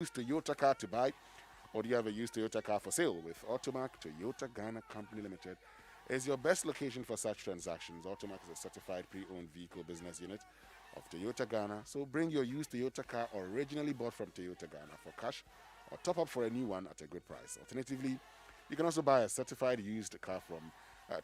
used Toyota car to buy, or do you have a used Toyota car for sale? With Automac Toyota Ghana Company Limited is your best location for such transactions. Automac is a certified pre-owned vehicle business unit of Toyota Ghana. So bring your used Toyota car originally bought from Toyota Ghana for cash or top up for a new one at a good price. Alternatively, you can also buy a certified used car from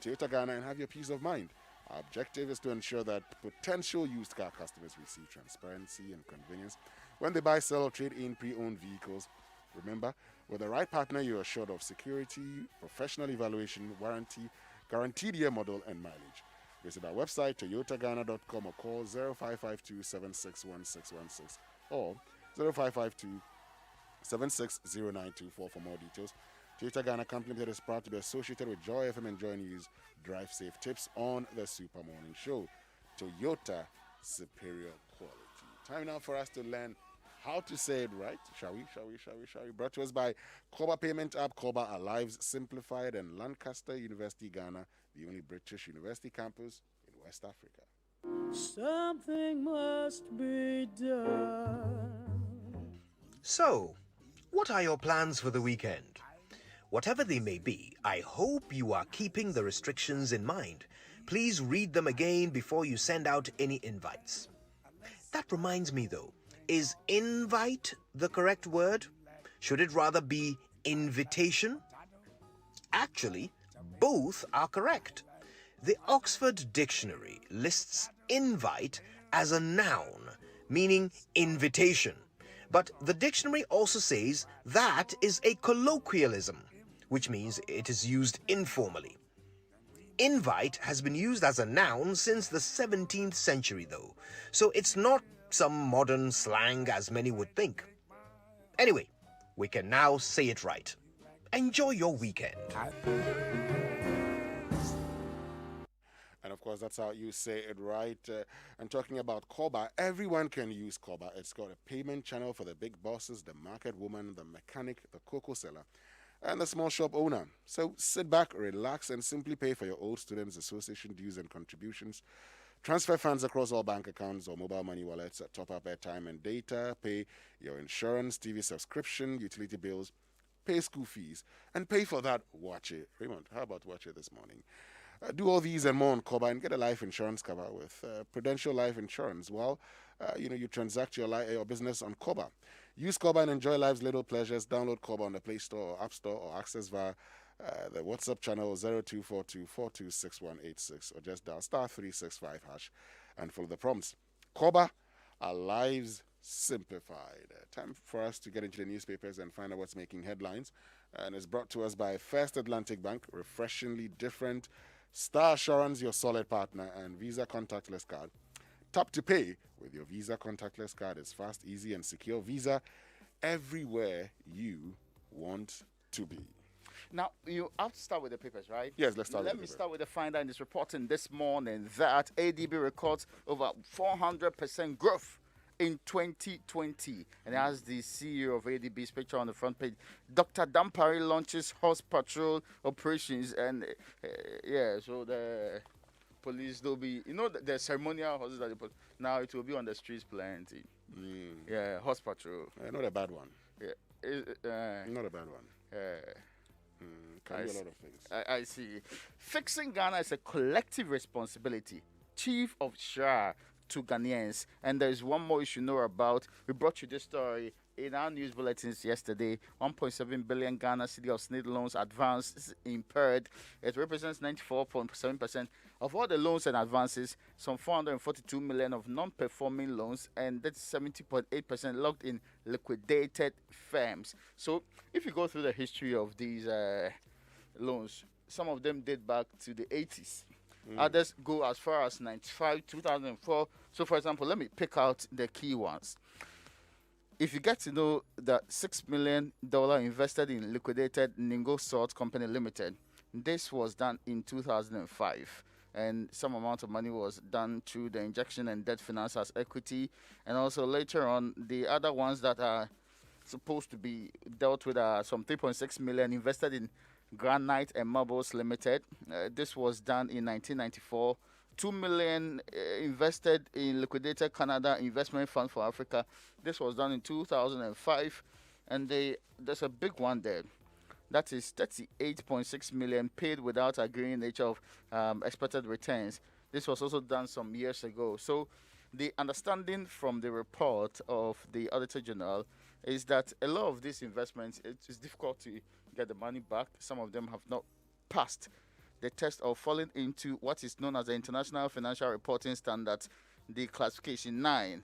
Toyota Ghana and have your peace of mind. Our objective is to ensure that potential used car customers receive transparency and convenience when they buy, sell, or trade in pre owned vehicles. Remember, with the right partner, you are assured of security, professional evaluation, warranty, guaranteed year model, and mileage. Visit our website, toyotaghana.com, or call 0552 or 0552 760924 for more details. Toyota Ghana Company Limited is proud to be associated with Joy FM and Joy News. Drive safe tips on the Super Morning Show. Toyota, superior quality. Time now for us to learn how to say it right. Shall we? Brought to us by Koba Payment App, Koba Our Lives Simplified, and Lancaster University, Ghana, the only British university campus in West Africa. Something must be done. So, what are your plans for the weekend? Whatever they may be, I hope you are keeping the restrictions in mind. Please read them again before you send out any invites. That reminds me though, is invite the correct word? Should it rather be invitation? Actually, both are correct. The Oxford Dictionary lists invite as a noun, meaning invitation. But the dictionary also says that is a colloquialism, which means it is used informally. Invite has been used as a noun since the 17th century, though, so it's not some modern slang as many would think. Anyway, we can now say it right. Enjoy your weekend. And of course, that's how you say it right. And talking about Koba, everyone can use Koba. It's got a payment channel for the big bosses, the market woman, the mechanic, the cocoa seller, and the small shop owner. So sit back, relax, and simply pay for your old students' association dues and contributions. Transfer funds across all bank accounts or mobile money wallets, top up airtime and data, pay your insurance, TV subscription, utility bills, pay school fees, and pay for that Watch It. Raymond, how about Watch It this morning? Do all these and more on Koba and get a life insurance cover with Prudential Life Insurance. Well, you transact your business on Koba. Use Koba and enjoy life's little pleasures. Download Koba on the Play Store or App Store or access via the WhatsApp channel 0242426186 or just dial *365# and follow the prompts. Koba, our lives simplified. Time for us to get into the newspapers and find out what's making headlines. And it's brought to us by First Atlantic Bank, refreshingly different. Star Assurance, your solid partner, and Visa contactless card. Tap to pay with your Visa contactless card is fast, easy, and secure. Visa, everywhere you want to be. Now, you have to start with the papers, right? Yes, let's start Let with me the start with the finder and it's reporting this morning that ADB records over 400% growth in 2020. And as the CEO of ADB's picture on the front page, Dr. Dampari launches horse patrol operations. And so the police, they'll be, the ceremonial horses that they put, now it will be on the streets plenty. Yeah, horse patrol. Not a bad one. Yeah. Not a bad one. Can do a lot of things. I see. Fixing Ghana is a collective responsibility. Chief of SHA to Ghanaians. And there is one more you should know about. We brought you this story in our news bulletins yesterday. 1.7 billion Ghana City of SNID loans advanced impaired. It represents 94.7% of all the loans and advances. Some 442 million of non-performing loans, and that's 70.8% locked in liquidated firms. So if you go through the history of these loans, some of them date back to the 80s. Others go as far as 95, 2004. So, for example, let me pick out the key ones. If you get to know that $6 million invested in liquidated Ningo Salt Company Limited, this was done in 2005. And some amount of money was done through the injection and debt finance as equity. And also later on, the other ones that are supposed to be dealt with are some 3.6 million invested in Granite and Marbles Limited. This was done in 1994. 2 million invested in liquidated Canada Investment Fund for Africa. This was done in 2005. and there's a big one there. That is 38.6 million paid without agreeing nature of expected returns. This was also done some years ago. So the understanding from the report of the Auditor General is that a lot of these investments, it is difficult to get the money back. Some of them have not passed the test of falling into what is known as the International Financial Reporting Standards, the classification 9,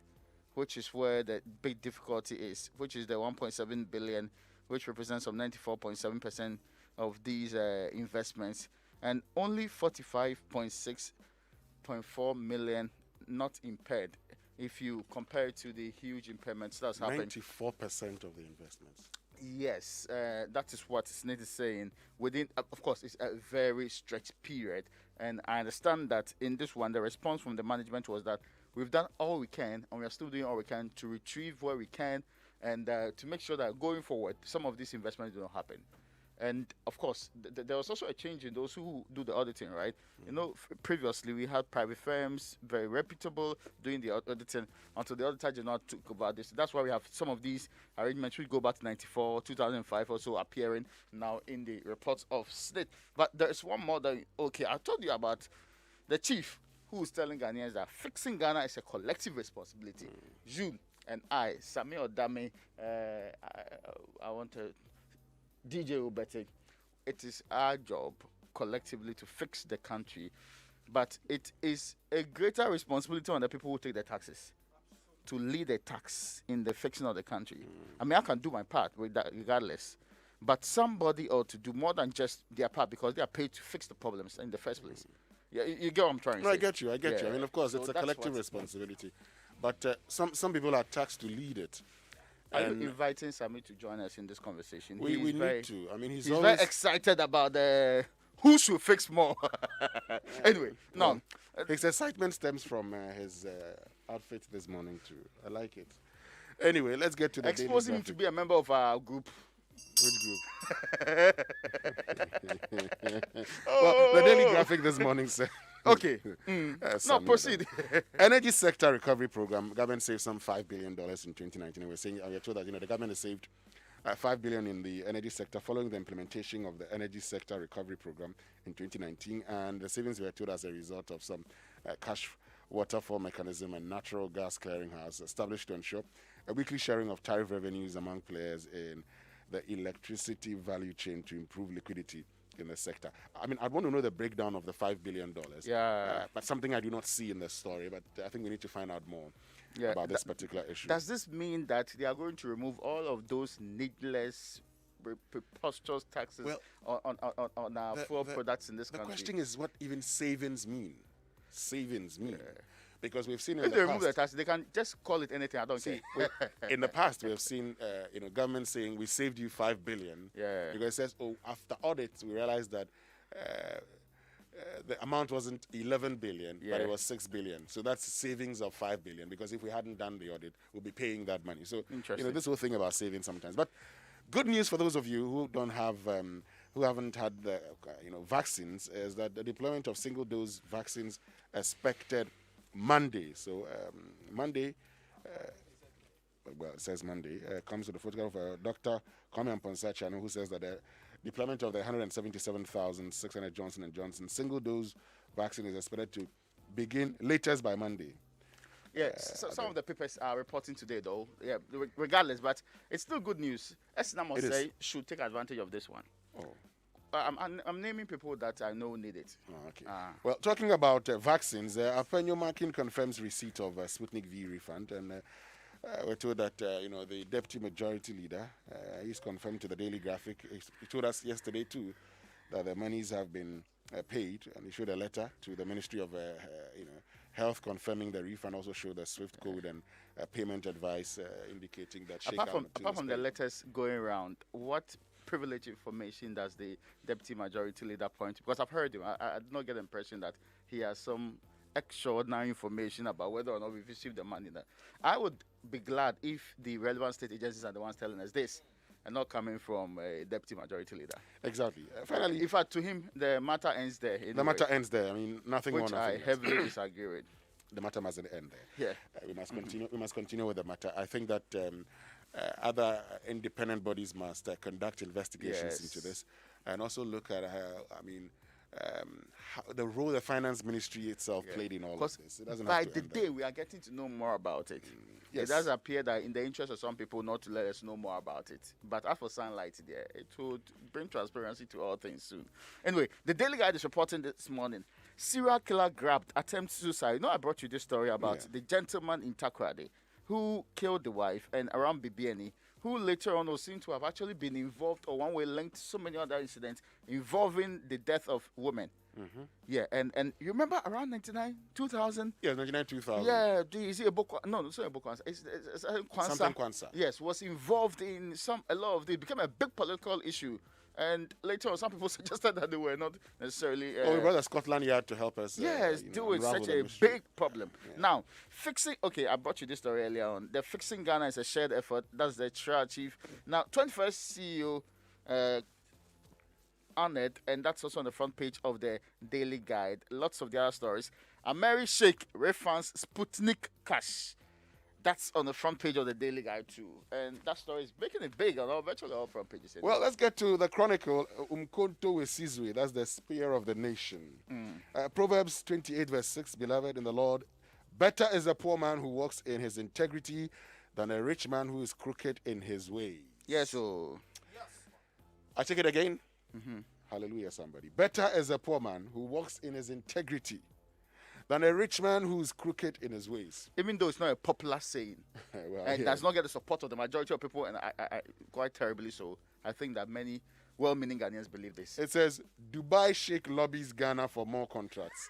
which is where the big difficulty is, which is the 1.7 billion, which represents some 94.7% of these investments, and only 45.6.4 million not impaired. If you compare it to the huge impairments that's happened, 94% of the investments. yes, that is what SNIT is saying. Within, of course, it's a very stretched period, and I understand that in this one, the response from the management was that we've done all we can, and we are still doing all we can to retrieve where we can, and to make sure that going forward, some of these investments do not happen. And of course, there was also a change in those who do the auditing, right? You know, previously we had private firms, very reputable, doing the auditing until the Auditor General took over this. That's why we have some of these arrangements which go back to 94, 2005 also appearing now in the reports of SNIT. But there is one more that, okay, I told you about the chief who is telling Ghanaians that fixing Ghana is a collective responsibility. You and I, Sami Odame, I want to DJ Ubete, it is our job collectively to fix the country, but it is a greater responsibility on the people who take the taxes to lead the tax in the fixing of the country. I mean, I can do my part with that regardless, but somebody ought to do more than just their part because they are paid to fix the problems in the first place. Yeah, you get what I'm trying to say? I get you. I get you. I mean, of course, So it's a that's collective what- responsibility, but some people are taxed to lead it. Are you And inviting Sami to join us in this conversation? we He's need very- to. I mean, he's He's always very excited about who should fix more. Anyway, no. his excitement stems from his outfit this morning too. I like it. Anyway, let's get to the daily Exposing him to graphic. be a member of our group. Which group? Well, the daily graphic this morning said. Okay. No, No, proceed. Energy sector recovery program. Government saved some $5 billion in 2019. And we're told that the government has saved $5 billion in the energy sector following the implementation of the energy sector recovery program in 2019, and the savings were told as a result of some cash waterfall mechanism and natural gas clearinghouse established to ensure a weekly sharing of tariff revenues among players in the electricity value chain to improve liquidity in the sector. I mean, I'd want to know the breakdown of the $5 billion. Yeah. But something I do not see in the story, but I think we need to find out more Yeah, about this particular issue. Does this mean that they are going to remove all of those needless, preposterous taxes Well, on our fuel products in this The country? question is what even savings mean. Savings mean. Because we've seen in If the they remove the past, taxes, they can just call it anything. I don't care. in the past, we have seen government saying we saved you $5 billion. Yeah. Because it says, oh, after audits, we realized that the amount wasn't 11 billion, but Yeah. it was 6 billion. So that's savings of 5 billion. Because if we hadn't done the audit, we'll be paying that money. So Interesting. this whole thing about saving sometimes. But good news for those of you who don't have, who haven't had the vaccines, is that the deployment of single dose vaccines expected Monday. So Monday, well, it says Monday, comes with a photograph of Dr. Kwame Amponsah, who says that the deployment of the 177,600 Johnson & Johnson single dose vaccine is expected to begin latest by Monday. Yes, so some of the papers are reporting today, though. Yeah, regardless, but it's still good news. Esna must It is. say should take advantage of this one. Oh. I'm naming people that I know need it. Oh, okay. Ah. Well, talking about vaccines, Afenyo Markin confirms receipt of Sputnik V refund, and we're told that the deputy majority leader, he's confirmed to the Daily Graphic. He told us yesterday too that the monies have been paid, and he showed a letter to the Ministry of Health confirming the refund. Also showed the SWIFT code and payment advice indicating that. Apart from the letters going around, what privileged information does the deputy majority leader point to? Because I've heard him. I do not get the impression that he has some extraordinary information about whether or not we've received the money. I would be glad if the relevant state agencies are the ones telling us this and not coming from a deputy majority leader. Exactly. Finally, In fact, to him, the matter ends there. the anyway, matter ends there. I mean, nothing more, which nothing I less. heavily disagree with. The matter mustn't end there. Yeah. We must continue. We must continue with the matter. I think that other independent bodies must conduct investigations into Yes. this and also look at how the role the finance ministry itself played in all of Because this. It doesn't by have to the end day we are getting to know more about it. yes. It does appear that in the interest of some people not to let us know more about it. But as for Sunlight there, it would bring transparency to all things soon. Anyway, the Daily Guide is reporting this morning. Serial killer grabbed, attempts suicide. You know, I brought you this story about Yeah. the gentleman in Takoradi who killed the wife and around Bibiani, who later on was seen to have actually been involved or one way linked to so many other incidents involving the death of women. Yeah, and you remember around 99, 2000? Yes, 99 2000. Yeah, is it a book? No, it's not a book. It's Kwanzaa. Something Kwanzaa. Yes, was involved in a lot of it. It became a big political issue. And later on, some people suggested that they were not necessarily. Oh, we brought the Scotland Yard to help us. Yes, you know, deal with unravel such the a mystery. big problem. Now, fixing. Okay, I brought you this story earlier on. The fixing Ghana is a shared effort. That's the TRA chief. Now, 21st CEO honored, and that's also on the front page of the Daily Guide. Lots of the other stories. Mary Sheikh refunds Sputnik cash. That's on the front page of the Daily Guide too, and that story is making it big on virtually all front pages. Well, let's get to the Chronicle. Umkonto Wesizwe, that's the spear of the nation. Proverbs 28, verse 6, beloved in the Lord, better is a poor man who walks in his integrity than a rich man who is crooked in his ways. Yes, so I take it again. Hallelujah, somebody. Better is a poor man who walks in his integrity than a rich man who is crooked in his ways. even though it's not a popular saying, Well, and yeah. does not get the support of the majority of people, and I quite terribly so. I think that many well-meaning Ghanaians believe this. It says Dubai Sheikh lobbies Ghana for more contracts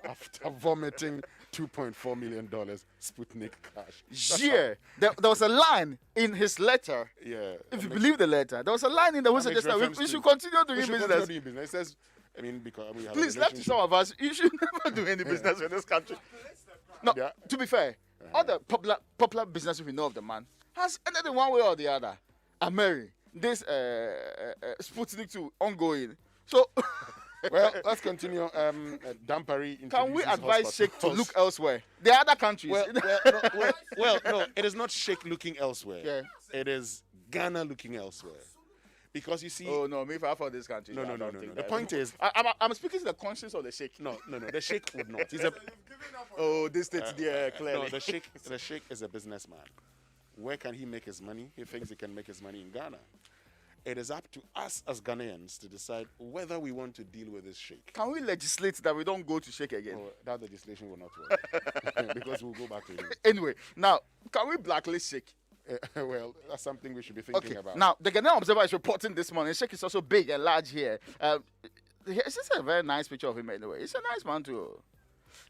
after vomiting $2.4 million Sputnik cash. Yeah, there was a line in his letter. Yeah. If you believe the letter, there was a line in there which That makes suggested we reference should to- continue We doing should business. continue doing business. It says, I mean, because we have a Please, left to relationship. some of us, you should never do any business in this country. No, Yeah. to be fair, all the popular businesses we know of the man has ended in one way or the other. Mary, this Sputnik 2 ongoing. So, Well, let's continue. Dampari can we introduces advise Sheikh to hospitals. look elsewhere? There are other countries. No, it is not Sheikh looking elsewhere. Yeah. It is Ghana looking elsewhere. Because you see, Oh no, me if I for this country. no. I don't The think that. point is, I'm speaking to the conscience of the Sheikh. no, the Sheikh would not. He's a Oh, this state there clearly. no. The Sheikh is a businessman. Where can he make his money? He thinks he can make his money in Ghana. It is up to us as Ghanaians to decide whether we want to deal with this Sheikh. Can we legislate that we don't go to Sheikh again? Oh, that legislation will not work because we'll go back to him. Anyway, now can we blacklist Sheikh? Well, that's something we should be thinking Okay. about. Now the Ghanaian Observer is reporting this morning. Sheikh is also big and large here. It's just a very nice picture of him anyway. He's a nice man too.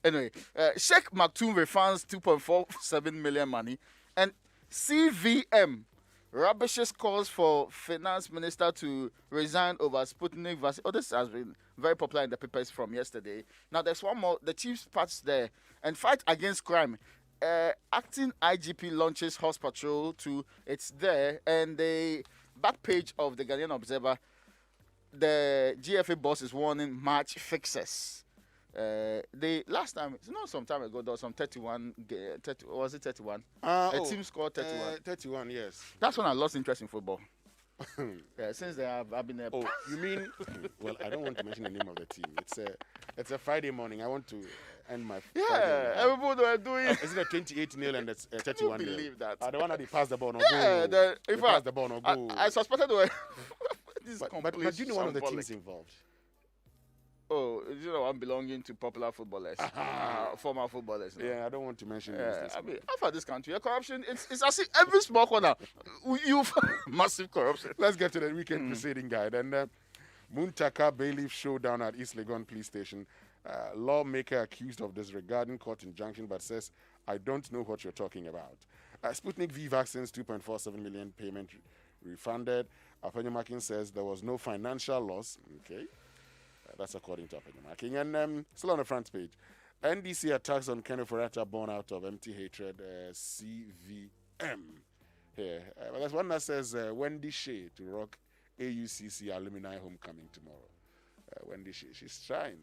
Anyway, Sheikh Maktoum refunds 2.47 million money, and CVM rubbishes calls for finance minister to resign over Sputnik vaccine. Oh, this has been very popular in the papers from yesterday. Now there's one more. The chief's patch there and fight against crime. Acting IGP launches horse patrol to it's there, and the back page of the Ghanaian Observer, the GFA boss is warning March fixes. The last time, some time ago, there was some 31. Was it 31? A team scored 31. 31, yes. That's when I lost interest in football. Yeah, since then I've been. Oh, you mean? Well, I don't want to mention the name of the team. It's a Friday morning. I want to end my. Yeah, Friday. everybody were doing. Is it a 28-0 and it's 31 0? believe that. The one that they pass the ball no Yeah, go. in They fact, pass the ball no go. I suspected they were. This but do you know one of the teams involved? Oh, you know, I'm belonging to popular footballers, former footballers. Yeah, I don't want to mention this. I mean, after this country, corruption, it's as if every small corner, you've massive corruption. Let's get to the weekend proceeding guide. And Muntaka bailiff showdown at East Legon Police Station. Lawmaker accused of disregarding court injunction but says, I don't know what you're talking about. Sputnik V vaccines, 2.47 million payment refunded. Apenyomakin says there was no financial loss. Okay. That's according to Apenyomakin. And still on the front page. NDC attacks on Kenneth Furata born out of empty hatred. CVM. Here. But there's one that says Wendy Shea to rock AUCC alumni homecoming tomorrow. Wendy Shea, she's trying.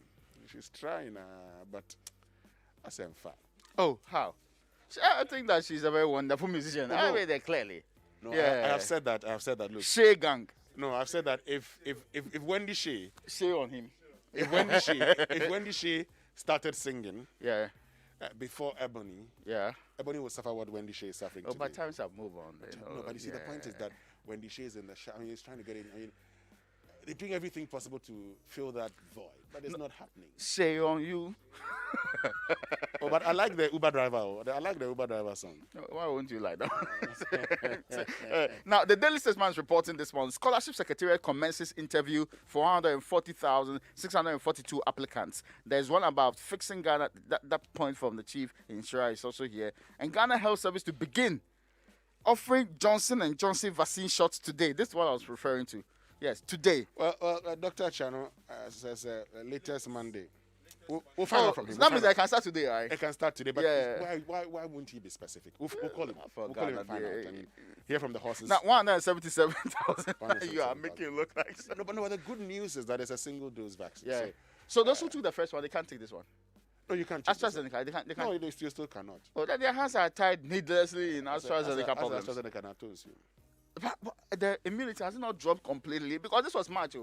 She's trying, but that's in fact. Oh, how? I think that she's a very wonderful musician. I mean that clearly. No, I Yeah. have said that. I have said that. Look, Shea gang. no, I've said that if Wendy Shea, Shea on him. if Wendy Shea started singing Yeah. before Ebony, Yeah. Ebony would suffer what Wendy Shea is suffering Oh, today. but times have moved on. No, but you see, the point is that Wendy Shea is in the shower. I mean, he's trying to get in. I mean, they're doing everything possible to fill that void, but it's not happening. Shea on you. Oh, but I like the Uber driver. I like the Uber driver song. Why won't you like that? Now, the Daily Statesman is reporting this month. Scholarship Secretariat commences interview for 140,642 applicants. There's one about fixing Ghana. That point from the chief insurer is also here. And Ghana Health Service to begin offering Johnson & Johnson vaccine shots today. This is what I was referring to. Yes, today. Well, Dr. Chano says latest Monday. We'll find out from him. That means I can start today, right? It can start today, but Yeah. why wouldn't he be specific? We'll call him. I We'll forgot call him that and find day. out. I mean, hear from the horses. Now, 177,000. You are 177,000. making it look like. No, the good news is that it's a single dose vaccine. Yeah. So, So those who took the first one, they can't take this one. no, you can't. take this one. AstraZeneca, they can't. No, they still cannot. Oh, then their hands are tied needlessly in AstraZeneca As problems. AstraZeneca now tells you. But the immunity has not dropped completely because this was March.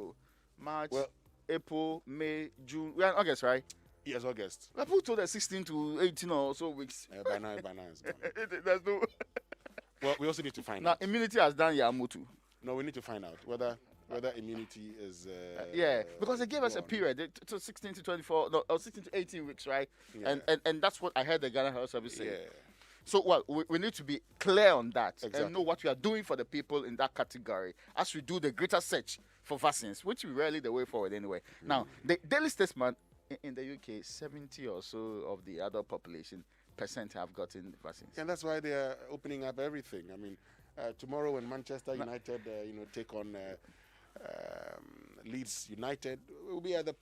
March, Well- April, May, June. We are in August, right? Yes, August. People told us 16 to 18 or so weeks. By now it's gone. There's no. Well, we also need to find Now, out. immunity has done Yamutu. No, we need to find out whether immunity is. Yeah, because they gave us a gone. period, to 16 to 24, no, or 16 to 18 weeks, right? Yeah. And that's what I heard the Ghana Health Service say. Yeah. So, well, we need to be clear on that Exactly. and know what we are doing for the people in that category as we do the greater search for vaccines, which is rarely the way forward anyway. Now, the Daily Statesman in the UK, 70 or so of the adult population percent have gotten vaccines. And that's why they are opening up everything. I mean, tomorrow when Manchester United, take on Leeds United, we'll be at the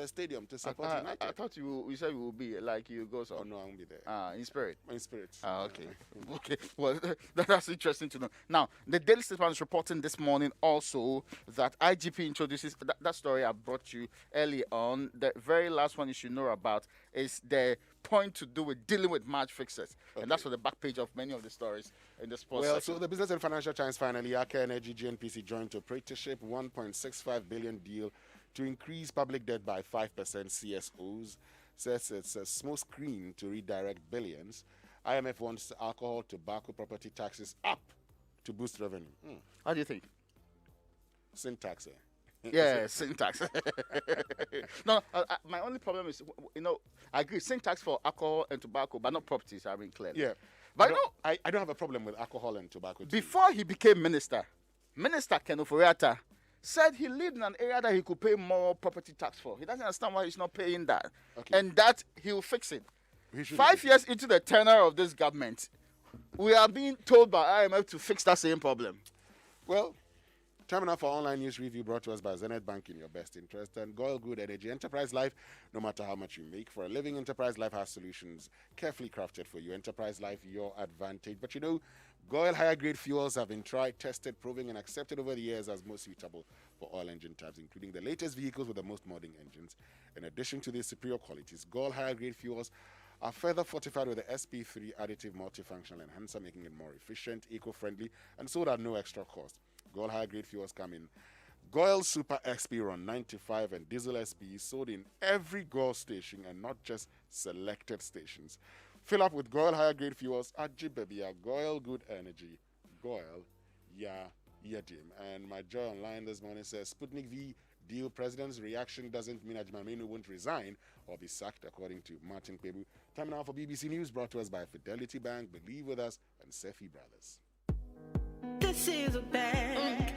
stadium to support United. I thought you said you will be like you go so. Oh no, I won't be there. In spirit. In spirit. Okay. Okay. Well, that's interesting to know. Now, the Daily Statesman is reporting this morning also that IGP introduces that story I brought you early on. The very last one you should know about is the point to do with dealing with match fixers. And that's on the back page of many of the stories in the sports Well, section. so the Business and Financial Times finally, Aker Energy GNPC joint operatorship, 1.65 billion deal to increase public debt by 5%. CSOs says it's a smokescreen to redirect billions. IMF wants alcohol, tobacco, property taxes up to boost revenue. How do you think? Syntax. Yeah, syntax. No, my only problem is, I agree, syntax for alcohol and tobacco, but not properties, I mean, clearly. Yeah. But I don't have a problem with alcohol and tobacco. too. before he became Minister Ken Ofori-Atta said he lived in an area that he could pay more property tax for. He doesn't understand why he's not paying that. Okay. And that he'll fix it. He should 5 be. years into the tenure of this government, we are being told by IMF to fix that same problem. Well, time now for online news review brought to us by Zenith Bank in your best interest and Goil Good Energy. Enterprise Life, no matter how much you make for a living, Enterprise Life has solutions carefully crafted for you. Enterprise Life, your advantage. But Goil higher grade fuels have been tried, tested, proving, and accepted over the years as most suitable for all engine types, including the latest vehicles with the most modern engines. In addition to these superior qualities, Goil higher grade fuels are further fortified with the SP3 additive multifunctional enhancer, making it more efficient, eco-friendly, and sold at no extra cost. Goil higher grade fuels come in Goil Super XP Run 95 and Diesel SP, sold in every Goil station and not just selected stations. Fill up with Goil higher grade fuels at Jibebia, Goil Good Energy, Goil, Yadim. And my joy online this morning says Sputnik V deal president's reaction doesn't mean Ajimamenu won't resign or be sacked, according to Martin Kwebu. Time now for BBC News, brought to us by Fidelity Bank, Believe With Us, and Sefi Brothers. This is a bank,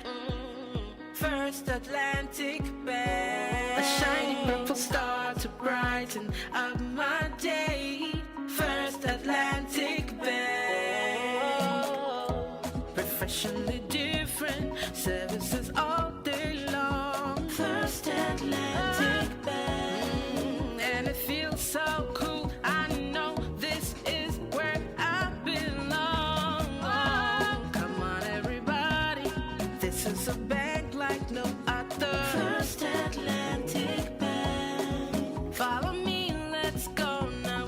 First Atlantic Bank. A shiny purple star to brighten up my day. First Atlantic Bank, professionally different services all day long. First Atlantic Bank, and it feels so cool. I know this is where I belong. Oh, come on, everybody, this is a bank like no other. First Atlantic Bank. Follow me, let's go now.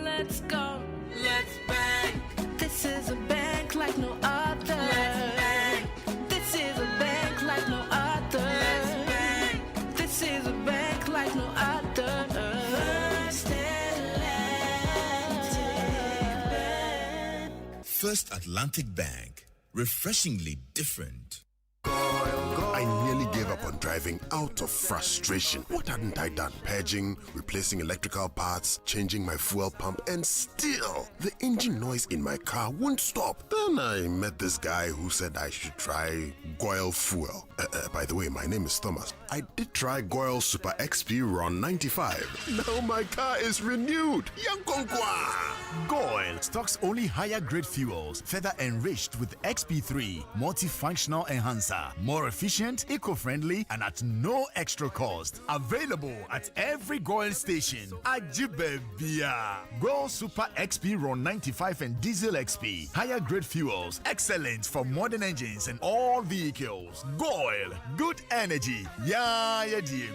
Let's go, let's bank. This is a bank like no other. First Atlantic Bank. Refreshingly different. I nearly gave up on driving out of frustration. What hadn't I done? Purging, replacing electrical parts, changing my fuel pump, and still the engine noise in my car won't stop. Then I met this guy who said I should try Goil Fuel. By the way, my name is Thomas. I did try Goil Super XP Ron 95. Now my car is renewed. Yankonkwa! Goil stocks only higher grade fuels, further enriched with XP3 multifunctional enhancer. More efficient, eco-friendly, and at no extra cost. Available at every Goil station. Ajibebia. Goil Super XP Ron 95 and Diesel XP. Higher grade fuels. Excellent for modern engines and all vehicles. Goil. Good energy. Yeah, yeah, dear.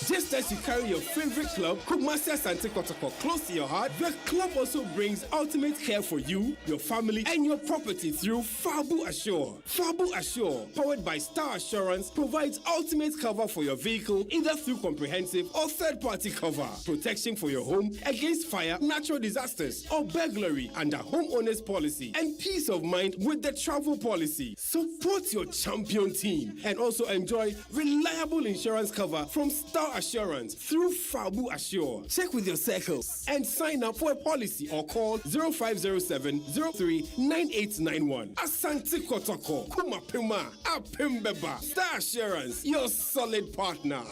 Just as you carry your favorite club, Kumasi Asante Kotoko, close to your heart, the club also brings ultimate care for you, your family, and your property through Fabu Assure. Fabu Assure, powered by Star Assurance, provides ultimate cover for your vehicle, either through comprehensive or third-party cover. Protection for your home against fire, natural disasters, or burglary under homeowners policy, and peace of mind with the travel policy. Support your champion team and also enjoy reliable insurance cover from Star Assurance through Fabu Assure. Check with your circles and sign up for a policy or call 0507 03 9891. Asante Kotoko, Kumapima, Apimbeba. Star Assurance, your solid partner.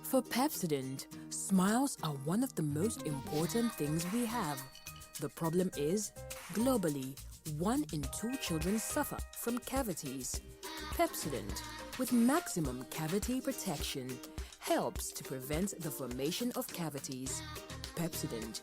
For Pepsodent, smiles are one of the most important things we have. The problem is, globally, 1 in 2 children suffer from cavities. Pepsodent, with maximum cavity protection, helps to prevent the formation of cavities. Pepsodent,